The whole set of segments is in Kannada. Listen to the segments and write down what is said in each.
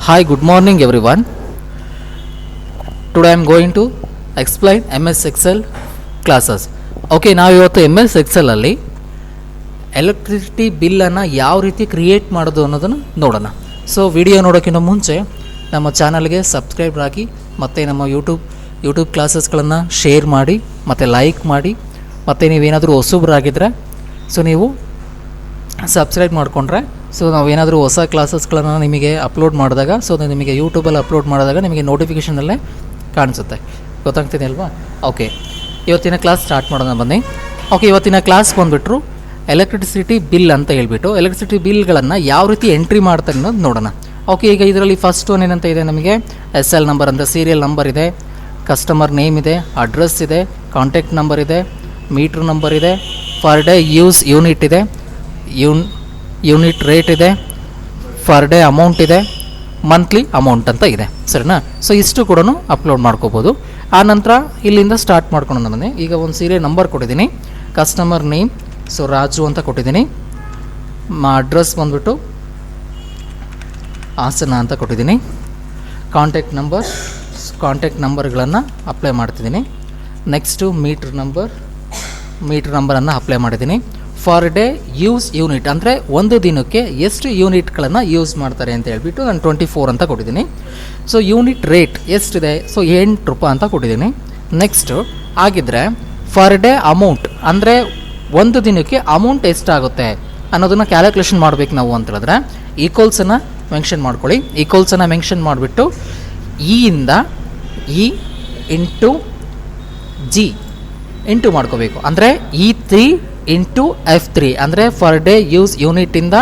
Hi, good morning everyone. Today I am going to explain MS Excel classes. Okay, ನಾವು ಇವತ್ತು MS Excel ಅಲ್ಲಿ ಎಲೆಕ್ಟ್ರಿಸಿಟಿ ಬಿಲ್ಲನ್ನು ಯಾವ ರೀತಿ ಕ್ರಿಯೇಟ್ ಮಾಡೋದು ಅನ್ನೋದನ್ನು ನೋಡೋಣ. ಸೊ ವಿಡಿಯೋ ನೋಡೋಕ್ಕಿಂತ ಮುಂಚೆ ನಮ್ಮ ಚಾನಲ್ಗೆ ಸಬ್ಸ್ಕ್ರೈಬ್ ಆಗಿ ಮತ್ತು ನಮ್ಮ ಯೂಟ್ಯೂಬ್ ಕ್ಲಾಸಸ್ಗಳನ್ನು ಶೇರ್ ಮಾಡಿ ಮತ್ತು ಲೈಕ್ ಮಾಡಿ, ಮತ್ತು ನೀವೇನಾದರೂ ಹೊಸಬ್ರಾಗಿದ್ದರೆ ಸೊ ನೀವು ಸಬ್ಸ್ಕ್ರೈಬ್ ಮಾಡಿಕೊಂಡ್ರೆ ಸೊ ನಾವೇನಾದರೂ ಹೊಸ ಕ್ಲಾಸಸ್ಗಳನ್ನು ನಿಮಗೆ ಅಪ್ಲೋಡ್ ಮಾಡಿದಾಗ ಸೊ ನಿಮಗೆ ಯೂಟ್ಯೂಬಲ್ಲಿ ಅಪ್ಲೋಡ್ ಮಾಡಿದಾಗ ನಿಮಗೆ ನೋಟಿಫಿಕೇಷನಲ್ಲೇ ಕಾಣಿಸುತ್ತೆ. ಗೊತ್ತಾಗ್ತಿದೆ ಅಲ್ವಾ? ಓಕೆ, ಇವತ್ತಿನ ಕ್ಲಾಸ್ ಸ್ಟಾರ್ಟ್ ಮಾಡೋಣ ಬನ್ನಿ. ಓಕೆ, ಇವತ್ತಿನ ಕ್ಲಾಸ್ ಬಂದುಬಿಟ್ರು ಎಲೆಕ್ಟ್ರಿಸಿಟಿ ಬಿಲ್ ಅಂತ ಹೇಳ್ಬಿಟ್ಟು ಎಲೆಕ್ಟ್ರಿಸಿಟಿ ಬಿಲ್ಗಳನ್ನು ಯಾವ ರೀತಿ ಎಂಟ್ರಿ ಮಾಡ್ತಾರೆ ಅನ್ನೋದು ನೋಡೋಣ. ಓಕೆ, ಈಗ ಇದರಲ್ಲಿ ಫಸ್ಟ್ ಒನ್ ಏನಂತ ಇದೆ, ನಮಗೆ SL ನಂಬರ್ ಅಂದರೆ ಸೀರಿಯಲ್ ನಂಬರ್ ಇದೆ, ಕಸ್ಟಮರ್ ನೇಮ್ ಇದೆ, ಅಡ್ರೆಸ್ ಇದೆ, ಕಾಂಟ್ಯಾಕ್ಟ್ ನಂಬರ್ ಇದೆ, ಮೀಟ್ರ್ ನಂಬರ್ ಇದೆ, ಪರ್ ಡೇ ಯೂಸ್ ಯೂನಿಟ್ ಇದೆ, ಯೂನಿಟ್ ರೇಟ್ ಇದೆ, ಪರ್ ಡೇ ಅಮೌಂಟ್ ಇದೆ, ಮಂತ್ಲಿ ಅಮೌಂಟ್ ಅಂತ ಇದೆ. ಸರಿನಾ? ಸೊ ಇಷ್ಟು ಕೂಡ ಅಪ್ಲೋಡ್ ಮಾಡ್ಕೋಬೋದು. ಆ ನಂತರ ಇಲ್ಲಿಂದ ಸ್ಟಾರ್ಟ್ ಮಾಡ್ಕೊಂಡು ಬನ್ನಿ. ಈಗ ಒಂದು ಸೀರಿಯಲ್ ನಂಬರ್ ಕೊಟ್ಟಿದ್ದೀನಿ, ಕಸ್ಟಮರ್ ನೇಮ್ ಸೊ ರಾಜು ಅಂತ ಕೊಟ್ಟಿದ್ದೀನಿ, ಅಡ್ರೆಸ್ ಬಂದುಬಿಟ್ಟು ಹಾಸನ ಅಂತ ಕೊಟ್ಟಿದ್ದೀನಿ, ಕಾಂಟ್ಯಾಕ್ಟ್ ನಂಬರ್ಗಳನ್ನು ಅಪ್ಲೈ ಮಾಡ್ತಿದ್ದೀನಿ. ನೆಕ್ಸ್ಟು ಮೀಟ್ರ್ ನಂಬರನ್ನು ಅಪ್ಲೈ ಮಾಡಿದ್ದೀನಿ. ಫರ್ ಡೇ ಯೂಸ್ ಯೂನಿಟ್ ಅಂದರೆ ಒಂದು ದಿನಕ್ಕೆ ಎಷ್ಟು ಯೂನಿಟ್ಗಳನ್ನು ಯೂಸ್ ಮಾಡ್ತಾರೆ ಅಂತ ಹೇಳ್ಬಿಟ್ಟು ನಾನು 24 ಅಂತ ಕೊಟ್ಟಿದ್ದೀನಿ. ಸೊ ಯೂನಿಟ್ ರೇಟ್ ಎಷ್ಟಿದೆ, ಸೊ 8 ರೂಪಾಯಿ ಅಂತ ಕೊಟ್ಟಿದ್ದೀನಿ. ನೆಕ್ಸ್ಟು ಆಗಿದ್ದರೆ ಫರ್ ಡೇ ಅಮೌಂಟ್ ಅಂದರೆ ಒಂದು ದಿನಕ್ಕೆ ಅಮೌಂಟ್ ಎಷ್ಟಾಗುತ್ತೆ ಅನ್ನೋದನ್ನು ಕ್ಯಾಲ್ಕುಲೇಷನ್ ಮಾಡಬೇಕು ನಾವು ಅಂತ ಹೇಳಿದ್ರೆ ಈಕ್ವಲ್ಸನ್ನು ಮೆನ್ಷನ್ ಮಾಡ್ಕೊಳ್ಳಿ. ಈಕ್ವಲ್ಸನ್ನು ಮೆನ್ಷನ್ ಮಾಡಿಬಿಟ್ಟು ಇಂದ ಇ ಇಂಟು ಜಿ ಇಂಟು ಮಾಡ್ಕೋಬೇಕು. ಅಂದರೆ E3 ಇಂಟು F3 ಅಂದರೆ ಫರ್ ಡೇ ಯೂಸ್ ಯೂನಿಟಿಂದ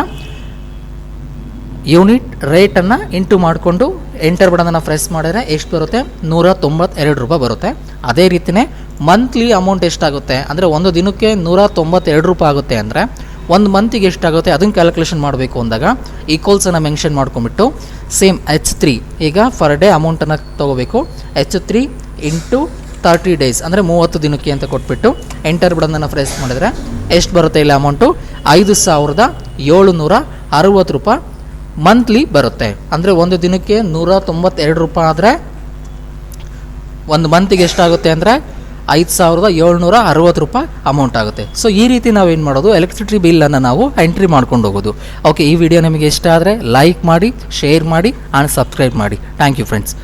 ಯೂನಿಟ್ ರೇಟನ್ನು ಇಂಟು ಮಾಡಿಕೊಂಡು ಎಂಟರ್ ಬಟನನ್ನು ಪ್ರೆಸ್ ಮಾಡಿದ್ರೆ ಎಷ್ಟು ಬರುತ್ತೆ, 192 ರೂಪಾಯಿ ಬರುತ್ತೆ. ಅದೇ ರೀತಿಯೇ ಮಂತ್ಲಿ ಅಮೌಂಟ್ ಎಷ್ಟಾಗುತ್ತೆ ಅಂದರೆ ಒಂದು ದಿನಕ್ಕೆ 192 ರೂಪಾಯಿ ಆಗುತ್ತೆ ಅಂದರೆ ಒಂದು ಮಂತಿಗೆ ಎಷ್ಟಾಗುತ್ತೆ ಅದನ್ನು ಕ್ಯಾಲ್ಕುಲೇಷನ್ ಮಾಡಬೇಕು ಅಂದಾಗ ಈಕ್ವಲ್ಸನ್ನು ಮೆನ್ಷನ್ ಮಾಡ್ಕೊಂಬಿಟ್ಟು ಸೇಮ್ H3 ಈಗ ಫರ್ ಡೇ ಅಮೌಂಟನ್ನು ತೊಗೋಬೇಕು. H3 ಇಂಟು 30 ಡೇಸ್ ಅಂದರೆ 30 ದಿನಕ್ಕೆ ಅಂತ ಕೊಟ್ಬಿಟ್ಟು ಎಂಟರ್ ಬಟನನ್ನು ಪ್ರೆಸ್ ಮಾಡಿದರೆ ಎಷ್ಟು ಬರುತ್ತೆ ಇಲ್ಲಿ ಅಮೌಂಟು, 5760 ರೂಪಾಯಿ ಮಂತ್ಲಿ ಬರುತ್ತೆ. ಅಂದರೆ ಒಂದು ದಿನಕ್ಕೆ 192 ರೂಪಾಯಿ ಆದರೆ ಒಂದು ಮಂತಿಗೆ ಎಷ್ಟಾಗುತ್ತೆ ಅಂದರೆ 5760 ರೂಪಾಯಿ ಅಮೌಂಟ್ ಆಗುತ್ತೆ. ಸೊ ಈ ರೀತಿ ನಾವೇನು ಮಾಡೋದು, ಎಲೆಕ್ಟ್ರಿಸಿಟಿ ಬಿಲ್ಲನ್ನು ನಾವು ಎಂಟ್ರಿ ಮಾಡ್ಕೊಂಡು ಹೋಗೋದು. ಓಕೆ, ಈ ವಿಡಿಯೋ ನಿಮಗೆ ಇಷ್ಟ ಆದರೆ ಲೈಕ್ ಮಾಡಿ, ಶೇರ್ ಮಾಡಿ ಆ್ಯಂಡ್ ಸಬ್ಸ್ಕ್ರೈಬ್ ಮಾಡಿ. Thank you friends.